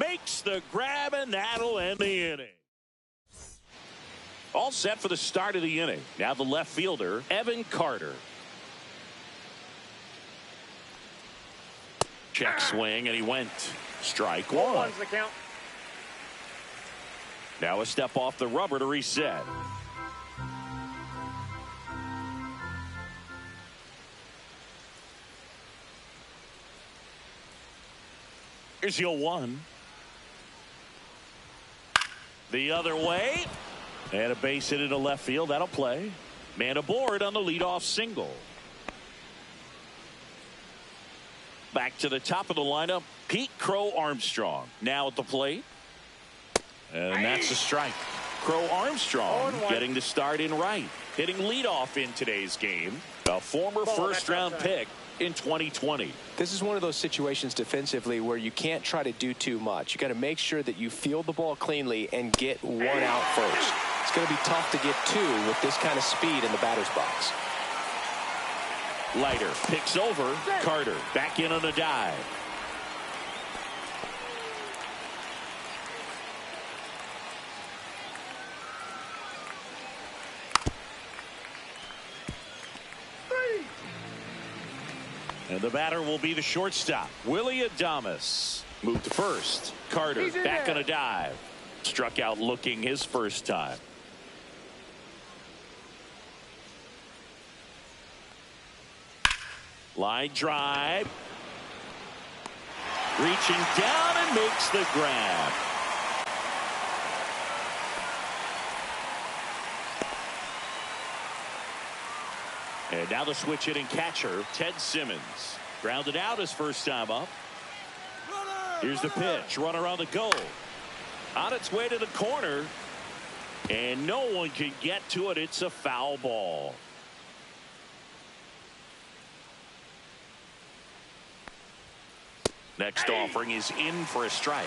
makes the grab, and that'll end the inning. All set for the start of the inning. Now the left fielder, Evan Carter. Check swing, and he went. Strike one. One's the count. Now a step off the rubber to reset. Here's your 1. The other way. And a base hit into left field. That'll play. Man aboard on the leadoff single. Back to the top of the lineup, Pete Crow Armstrong. Now at the plate. And that's a strike. Crow Armstrong getting the start in right. Hitting leadoff in today's game. A former first-round pick in 2020. This is one of those situations defensively where you can't try to do too much. You got to make sure that you field the ball cleanly and get one out first. It's going to be tough to get 2 with this kind of speed in the batter's box. Leiter picks over Carter. Back in on a dive. And the batter will be the shortstop, Willy Adames. Moved to first. Carter back on a dive. Struck out looking his first time. Line drive. Reaching down and makes the grab. And now the switch hitting catcher, Ted Simmons. Grounded out his first time up. Here's the pitch. Runner on the goal. On its way to the corner. And no one can get to it. It's a foul ball. Next offering is in for a strike.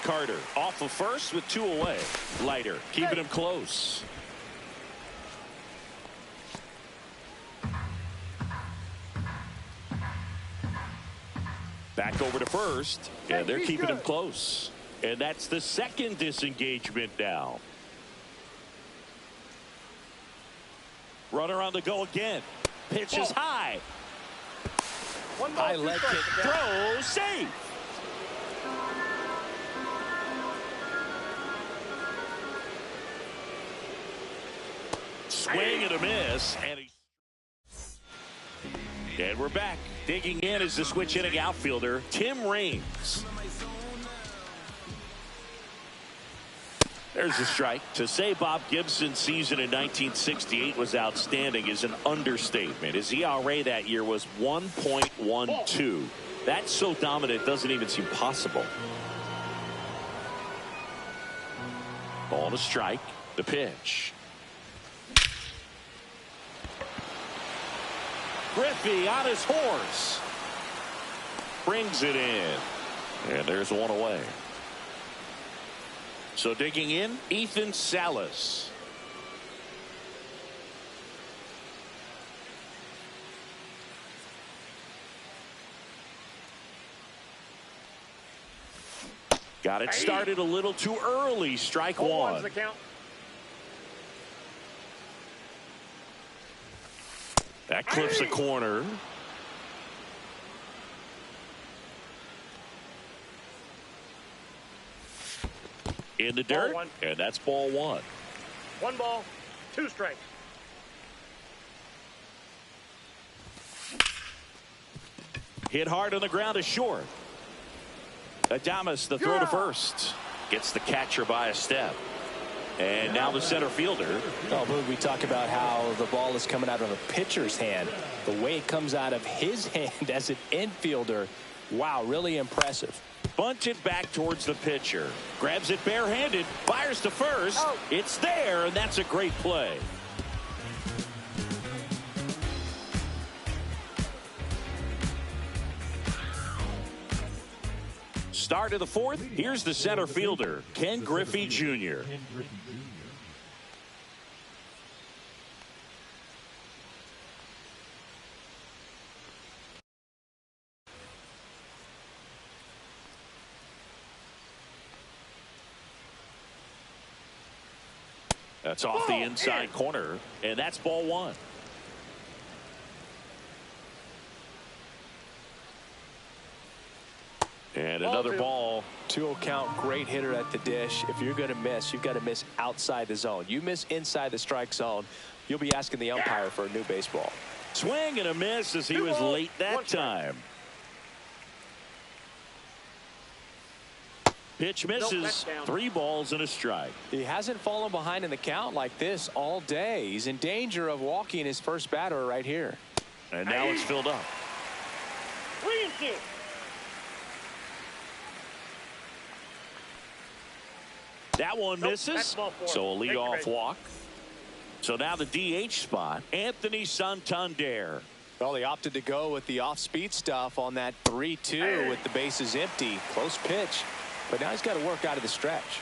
Carter off of first with 2 away. Leiter keeping him close. Back over to first, and they're keeping him close. And that's the second disengagement now. Runner on the go again. Pitch is high. High leg kick. Throw safe. Swing and a miss. And we're back. Digging in is the switch hitting outfielder, Tim Raines. There's a strike. To say Bob Gibson's season in 1968 was outstanding is an understatement. His ERA that year was 1.12. That's so dominant, it doesn't even seem possible. Ball to strike. The pitch. Griffey on his horse. Brings it in. And there's one away. So digging in, Ethan Salas. Got it started a little too early. Strike one. The count. That clips the corner. In the dirt, and that's ball 1. 1 ball, 2 strikes. Hit hard on the ground is short. Adames, the throw to first. Gets the catcher by a step. And now the center fielder. Oh, Boog, we talk about how the ball is coming out of a pitcher's hand. The way it comes out of his hand as an infielder, wow, really impressive. Bunch it back towards the pitcher. Grabs it barehanded. Fires to first. It's there, and that's a great play. Start of the 4th. Here's the center fielder, Ken Griffey Jr. That's off the inside corner, and that's ball one. And another ball. 2-0 count, great hitter at the dish. If you're going to miss, you've got to miss outside the zone. You miss inside the strike zone, you'll be asking the umpire for a new baseball. Swing and a miss as he was late that time. Pitch misses. 3 balls and a strike. He hasn't fallen behind in the count like this all day. He's in danger of walking his first batter right here. And now it's filled up. 3-2. That one misses, so a leadoff walk. So now the DH spot, Anthony Santander. Well, he opted to go with the off-speed stuff on that 3-2 with the bases empty. Close pitch, but now he's got to work out of the stretch.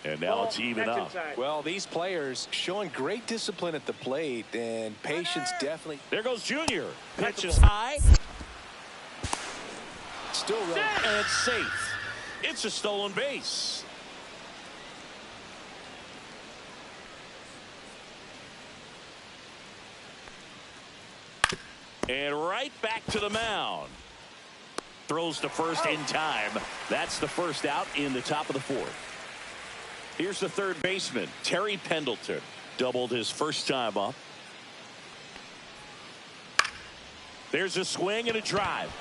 And now it's even up. Well, these players showing great discipline at the plate and patience definitely. There goes Junior. Pitches high. Still running. And it's safe. It's a stolen base. And right back to the mound. Throws to first in time. That's the first out in the top of the 4th. Here's the third baseman, Terry Pendleton. Doubled his first time up. There's a swing and a drive.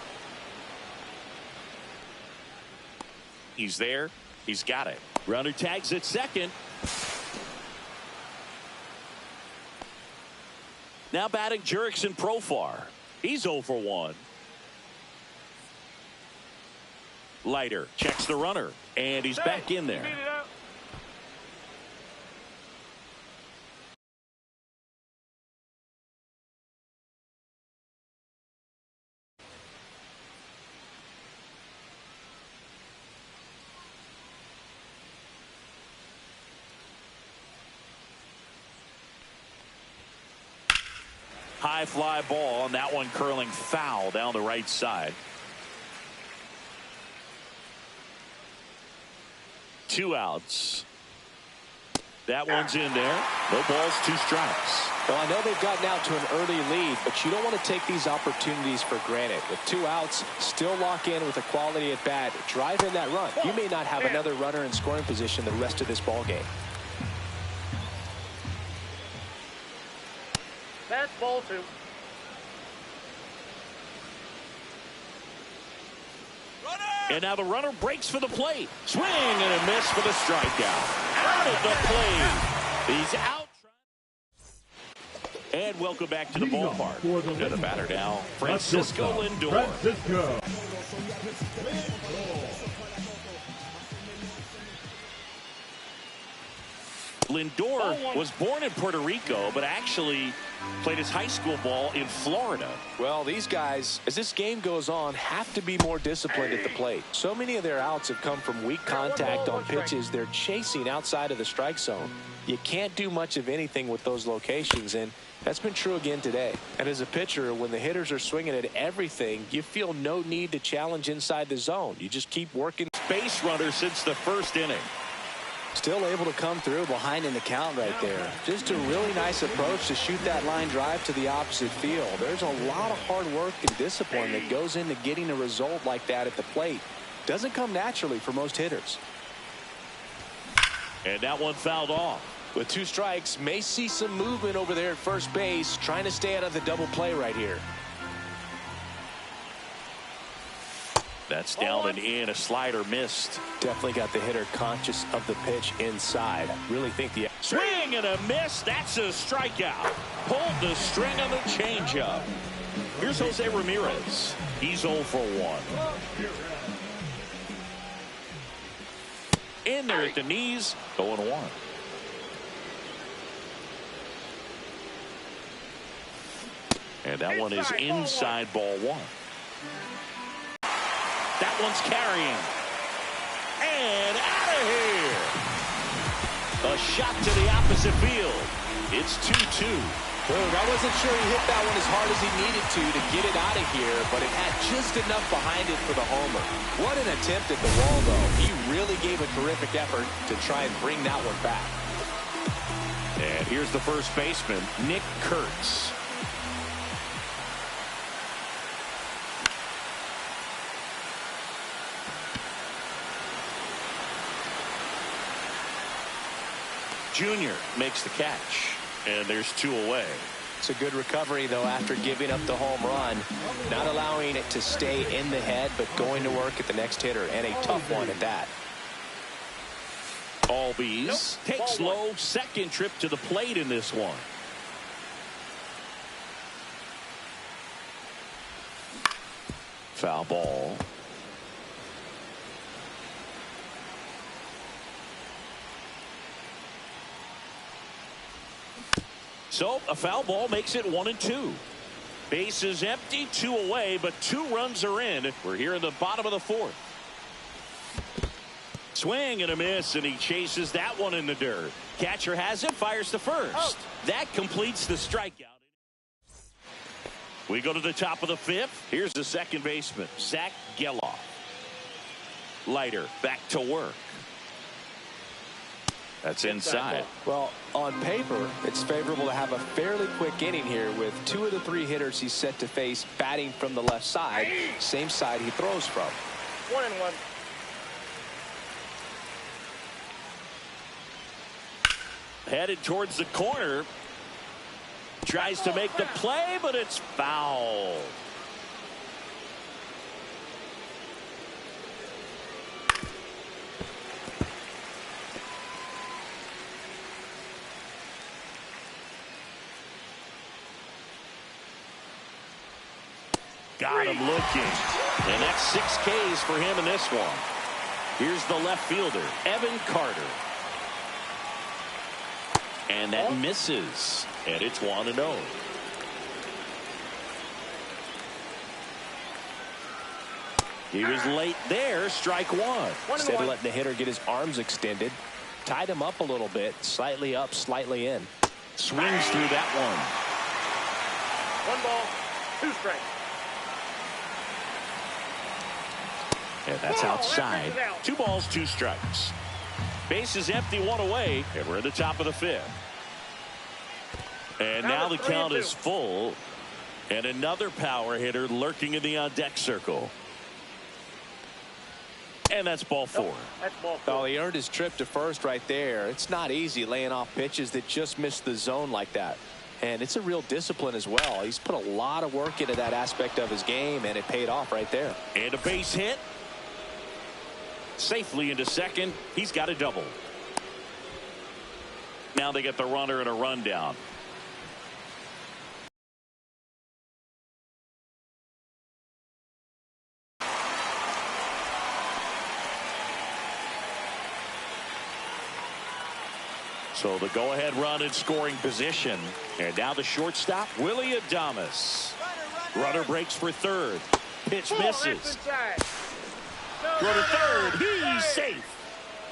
He's there. He's got it. Runner tags at second. Now batting Jurickson Profar. He's 0 for 1. Leiter checks the runner, and he's back in there. High fly ball, and that one curling foul down the right side. 2 outs. That one's in there. No balls, 2 strikes. Well, I know they've gotten out to an early lead, but you don't want to take these opportunities for granted. With 2 outs, still lock in with a quality at bat. Drive in that run. You may not have another runner in scoring position the rest of this ball game. That's ball 2. And now the runner breaks for the plate. Swing and a miss for the strikeout. Out of the plate. He's out. And welcome back to the ballpark. To the batter now, Francisco Lindor. Lindor was born in Puerto Rico, but actually played his high school ball in Florida. Well, these guys, as this game goes on, have to be more disciplined at the plate. So many of their outs have come from weak contact on pitches they're chasing outside of the strike zone. You can't do much of anything with those locations, and that's been true again today. And as a pitcher, when the hitters are swinging at everything, you feel no need to challenge inside the zone. You just keep working. Base runner since the first inning. Still able to come through behind in the count right there. Just a really nice approach to shoot that line drive to the opposite field. There's a lot of hard work and discipline that goes into getting a result like that at the plate. Doesn't come naturally for most hitters. And that one fouled off. With 2 strikes, may see some movement over there at first base, trying to stay out of the double play right here. That's down and in. A slider missed. Definitely got the hitter conscious of the pitch inside. Really think the swing and a miss. That's a strikeout. Pulled the string on the changeup. Here's Jose Ramirez. He's 0 for 1. In there at the knees. 0 1. And that one is inside ball 1. That one's carrying. And out of here. A shot to the opposite field. It's 2-2. Boog, I wasn't sure he hit that one as hard as he needed to get it out of here, but it had just enough behind it for the homer. What an attempt at the wall, though. He really gave a terrific effort to try and bring that one back. And here's the first baseman, Nick Kurtz. Junior makes the catch. And there's 2 away. It's a good recovery, though, after giving up the home run. Not allowing it to stay in the head, but going to work at the next hitter, and a tough one at that. Albies takes low, second trip to the plate in this one. Foul ball. So a foul ball makes it 1-2. Bases empty, 2 away, but 2 runs are in. We're here in the bottom of the 4th. Swing and a miss, and he chases that one in the dirt. Catcher has it, fires to first. That completes the strikeout. We go to the top of the 5th. Here's the second baseman, Zach Geloff. Leiter back to work. That's inside. Well, on paper, it's favorable to have a fairly quick inning here with 2 of the 3 hitters he's set to face batting from the left side, same side he throws from. 1-1. Headed towards the corner. Tries to make the play, but it's foul. Got him looking. And that's 6 Ks for him in this one. Here's the left fielder, Evan Carter. And that misses. And it's 1-0. He was late there. Strike 1. Instead of letting the hitter get his arms extended, tied him up a little bit, slightly up, slightly in. Swings through that one. 1 ball, 2 strikes. And that's outside. 2 balls, 2 strikes. Base is empty, 1 away, and we're at the top of the 5th. And now the count is full. And another power hitter lurking in the on-deck circle. And that's ball 4. That's ball 4. Oh, he earned his trip to first right there. It's not easy laying off pitches that just miss the zone like that. And it's a real discipline as well. He's put a lot of work into that aspect of his game, and it paid off right there. And a base hit. Safely into second. He's got a double. Now they get the runner and a rundown. So the go-ahead run in scoring position. And now the shortstop, Willy Adames. Runner breaks for third. Pitch misses. Go to third. He's safe.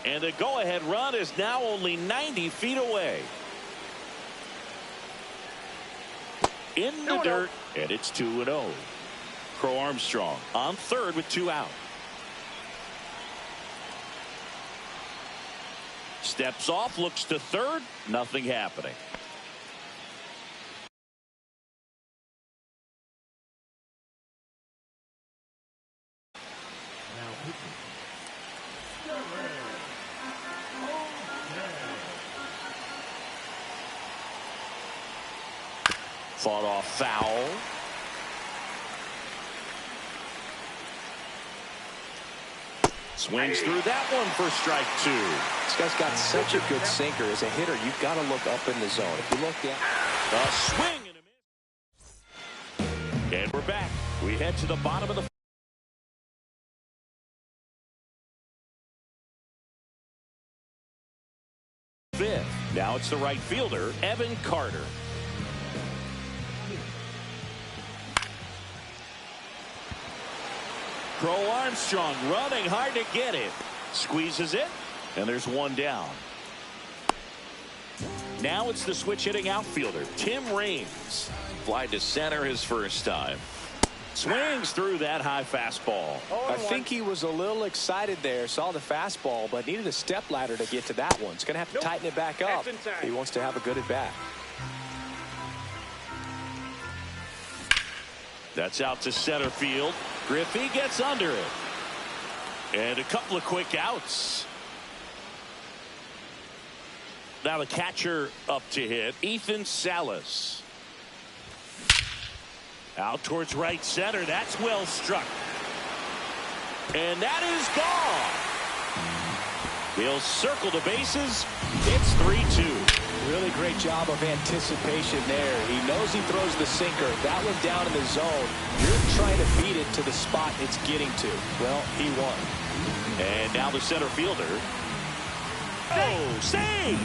And the go-ahead run is now only 90 feet away. In the dirt, and it's 2-0. Crow Armstrong on third with 2 out. Steps off, looks to third. Nothing happening. Fought off foul. Swings through that one for strike 2. This guy's got such a good sinker. As a hitter, you've got to look up in the zone. If you look down. A swing and a miss. And we're back. We head to the bottom of the 5th. Now it's the right fielder, Evan Carter. Crow Armstrong running hard to get it. Squeezes it, and there's 1 down. Now it's the switch hitting outfielder, Tim Raines. Fly to center his first time. Swings through that high fastball. I think he was a little excited there, saw the fastball, but needed a step ladder to get to that one. He's going to have to tighten it back up. He wants to have a good at bat. That's out to center field. Griffey gets under it. And a couple of quick outs. Now the catcher up to hit, Ethan Salas. Out towards right center. That's well struck. And that is gone. He'll circle the bases. It's 3-2. Really great job of anticipation there. He knows he throws the sinker. That one down in the zone. You're trying to beat it to the spot it's getting to. Well, he won. And now the center fielder. Oh, save!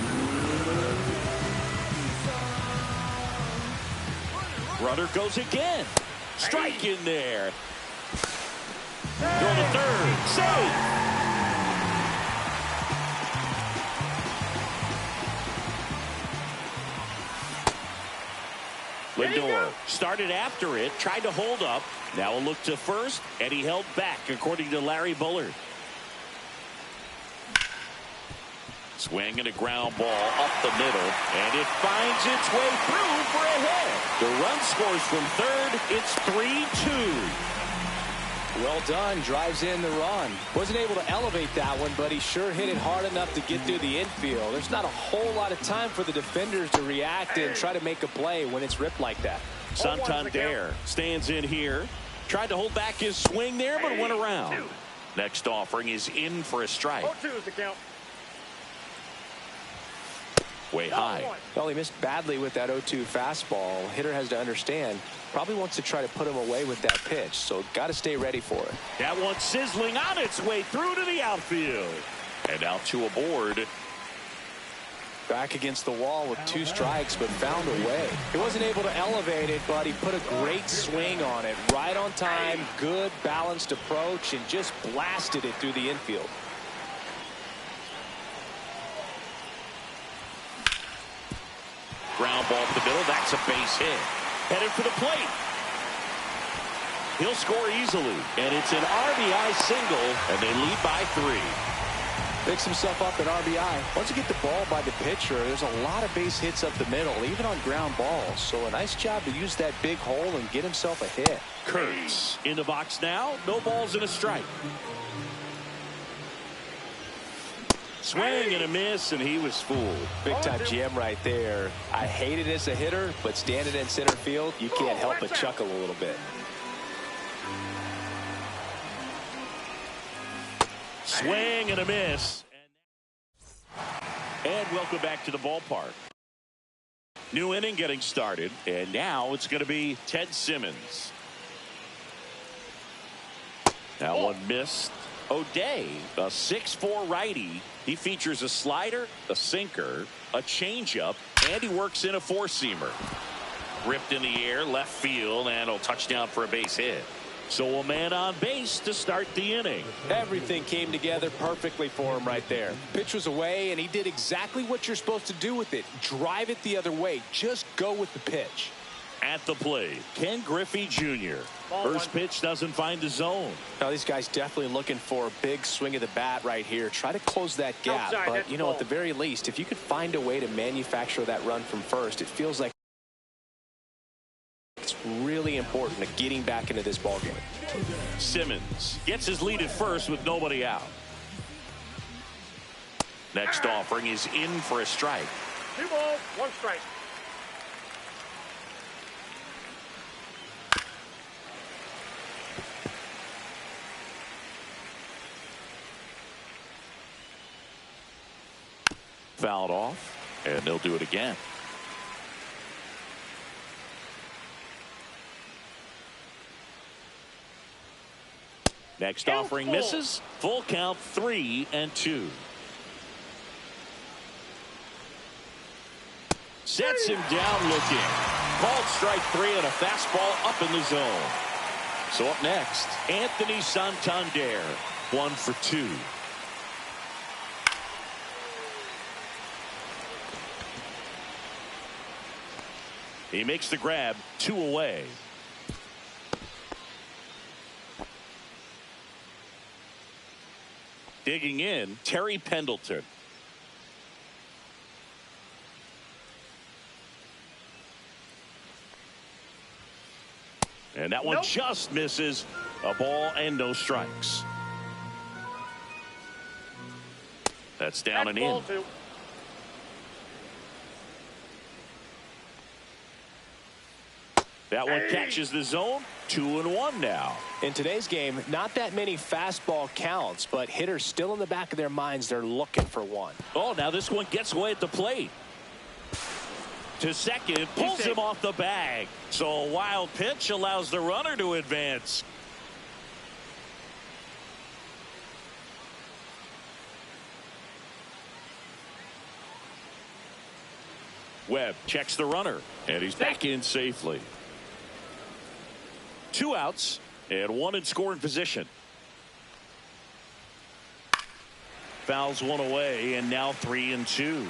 Runner goes again. Strike in there. Throw to third. Save! Lindor started after it, tried to hold up. Now a look to first, and he held back, according to Larry Bullard. Swing and a ground ball up the middle, and it finds its way through for a hit. The run scores from third. It's 3-2. Well done. Drives in the run. Wasn't able to elevate that one, but he sure hit it hard enough to get through the infield. There's not a whole lot of time for the defenders to react and try to make a play when it's ripped like that. Santander stands in here. Tried to hold back his swing there, but went around. Next offering is in for a strike. 0-2 is the count. Way high. Well, he missed badly with that 0-2 fastball. Hitter has to understand. Probably wants to try to put him away with that pitch, so got to stay ready for it. That one sizzling on its way through to the outfield. And out to a board. Back against the wall with 2 strikes, but found a way. He wasn't able to elevate it, but he put a great swing on it. Right on time, good balanced approach, and just blasted it through the infield. Ground ball up the middle. That's a base hit. Headed for the plate. He'll score easily. And it's an RBI single, and they lead by 3. Picks himself up at RBI. Once you get the ball by the pitcher, there's a lot of base hits up the middle, even on ground balls. So a nice job to use that big hole and get himself a hit. Kurtz in the box now. No balls and a strike. Swing and a miss, and he was fooled. Big time jam right there. I hate it as a hitter, but standing in center field, you can't help but chuckle a little bit. Swing and a miss. And welcome back to the ballpark. New inning getting started, and now it's going to be Ted Simmons. Now one missed. O'Day, a 6'4" righty. He features a slider, a sinker, a changeup, and he works in a 4-seamer. Ripped in the air, left field, and a touchdown for a base hit. So a man on base to start the inning. Everything came together perfectly for him right there. Pitch was away, and he did exactly what you're supposed to do with it. Drive it the other way. Just go with the pitch. At the plate, Ken Griffey Jr. First pitch doesn't find the zone. Now these guys definitely looking for a big swing of the bat right here. Try to close that gap. But, you know, at the very least, if you could find a way to manufacture that run from first, it feels like it's really important to getting back into this ballgame. Simmons gets his lead at first with nobody out. Next offering is in for a strike. 2 balls, 1 strike. Fouled off, and they'll do it again. Next offering misses. Full count, 3-2. Sets him down looking. Called strike 3 and a fastball up in the zone. So up next, Anthony Santander, 1 for 2. He makes the grab, 2 away. Digging in, Terry Pendleton. And that one just misses. A ball and no strikes. That's down and in. That one catches the zone. 2-1 now. In today's game, not that many fastball counts, but hitters still in the back of their minds, they're looking for one. Oh, now this one gets away at the plate. To second, pulls him off the bag. So a wild pitch allows the runner to advance. Webb checks the runner, and he's back in safely. 2 outs and 1 in scoring position. Fouls 1 away, and now 3-2.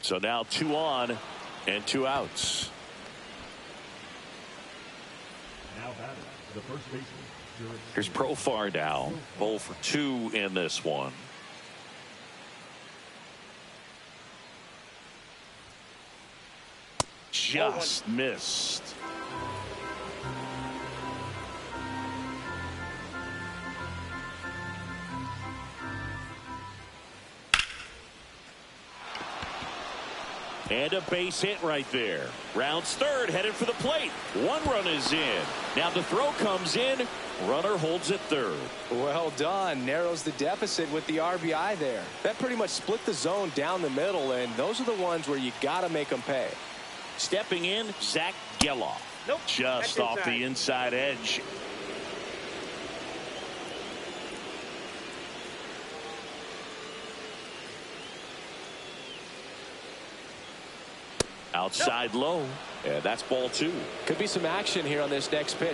So now 2 on and 2 outs. Now batting, the first baseman. Here's Profar now. 0 for 2 in this one. Just missed. And a base hit right there. Rounds third, headed for the plate. 1 run is in. Now the throw comes in. Runner holds at third. Well done. Narrows the deficit with the RBI there. That pretty much split the zone down the middle, and those are the ones where you got to make them pay. Stepping in, Zach Geloff. Nope. Just off the inside edge. Outside low. And that's ball 2. Could be some action here on this next pitch.